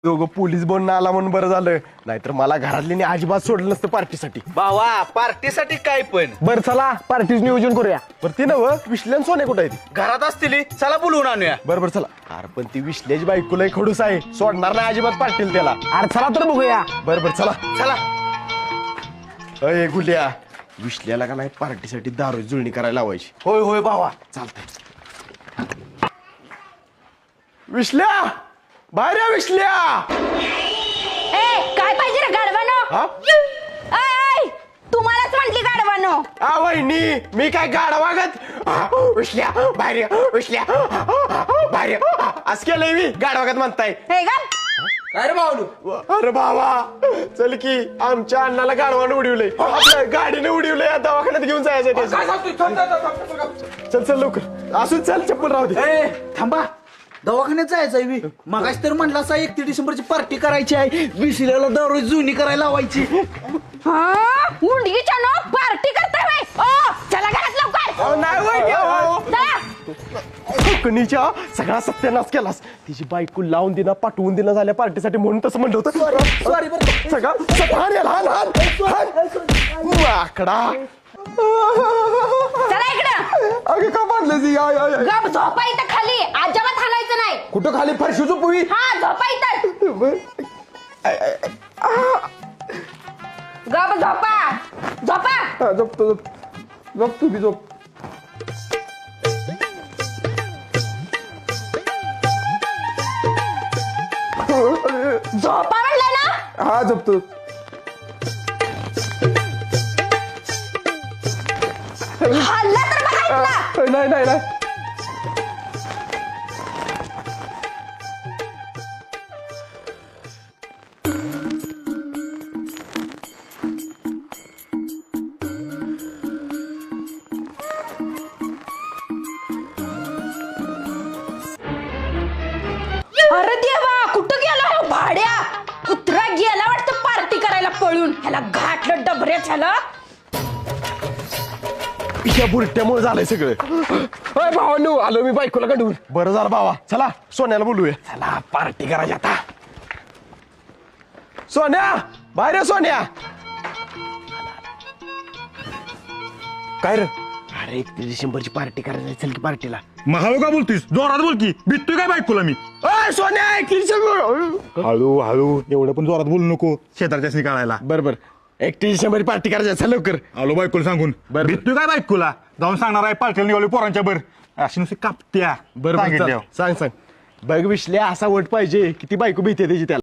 दोघं पोलीस बनून आला म्हणून बरं झालं, नाहीतर मला घरातल्यानी अजिबात सोडलं नसतं पार्टीसाठी. भावा पार्टीसाठी काय पण बर चला पार्टीच नियोजन करूया. बरं ती नव विश्लेन सोने कुठं आहे ती? घरात असतील, चला बोलवून आणूया. बरोबर चला. अरे पण ती विश्लेष बायकोला खडूस आहे, सोडणार नाही अजिबात पाटील त्याला. अरे चला तर बघूया. बरोबर चला. चला अय गुल्या, विश्ल्याला का नाही पार्टीसाठी दारू जुळणी करायला लावायची. होय होय भावा. चालतंय. विश्ल्या बाहेर या विश्ल्या. ए काय पाहिजे रे गाढवानो? हा ऐ तुम्हालाच म्हटली गाढवानो. आ वहिनी, मी काय गाडा वागत. विश्ल्या बाहेर या, विश्ल्या बाहेर या. असं केलंय मी गाडा वागत म्हणताय. हे गा काय रे भाऊ? अरे बाबा चल की, आमच्या अण्णाला गाडवानं उडवलंय, आपल्या गाडीने उडवलंय, दवाखान्यात घेऊन जायचं त्याचं. चल चल लवकर. असू चल, चप्पल राहू दे. थांबा, दवाखान्यात जायचं मगाच तर म्हणला 31 डिसेंबरची पार्टी करायची आहे, विसल्याला दररोज जुनी करायला लावायची. हा मुंडगीच्या नो पार्टी करताय बाई. ओ चला घरात लवकर. नाही वहिनी, अहो. चला. कोकणीच्या सगळा सत्यानाश केलास. तिची बायको लावून दिना पाठवून दिना झाल्या पार्टीसाठी, म्हणून तसं म्हणलं होतं. सॉरी बरं. सगळा लहान आकडा. चला इकडं. अगे का बांधलं ती? गप झोपा इथं खाली, अजिबात हालायचं नाही. कुठं खाली फरशी झोपवी? हा झोपा इथं. गप झोपा झोपा. झोपतो झोप तू बी झोप. झोपा म्हणलं ना. हा झोपतो. हल्ला तर बघायचं. नाही नाही नाही. अरे देवा कुठं गेला हो भाड्या? कुत्रा गेला वाटतं पार्टी करायला पळून. ह्याला घाटलं डबऱ्यात ह्याला. या बुरट्यामुळे झालंय सगळं. अय भावानू, आलो मी बायकोला कडून. बरं झालं बाबा, चला सोन्याला बोलूया. चला पार्टी करायची आता. सोन्या बाहेर ये, सोन्या. काय रे? अरे 31 डिसेंबरची पार्टी करायला चल की पार्टीला. महाव का बोलतोयस? जोरात बोल की, भिततोय काय बायकोला मी? अय सोन्या 31 डिसेंबर. हळू हळू, एवढं पण जोरात बोलू नको, शेजारच्यासनी काढायला. बरं 31 डिसेंबर पार्टी करायची, चल लवकर. आलो बायकोला सांगून. बरं. भिततोय काय बायकोला? जाऊन सांगणार आहे पार्टीला निघालो पोरांच्या बर. अशी नुसती कापत्या. बरं सांगितल्यावर. सांग सांग. बघ विश्ल्या, असा वट पाहिजे किती बायको भीते त्याची त्याला.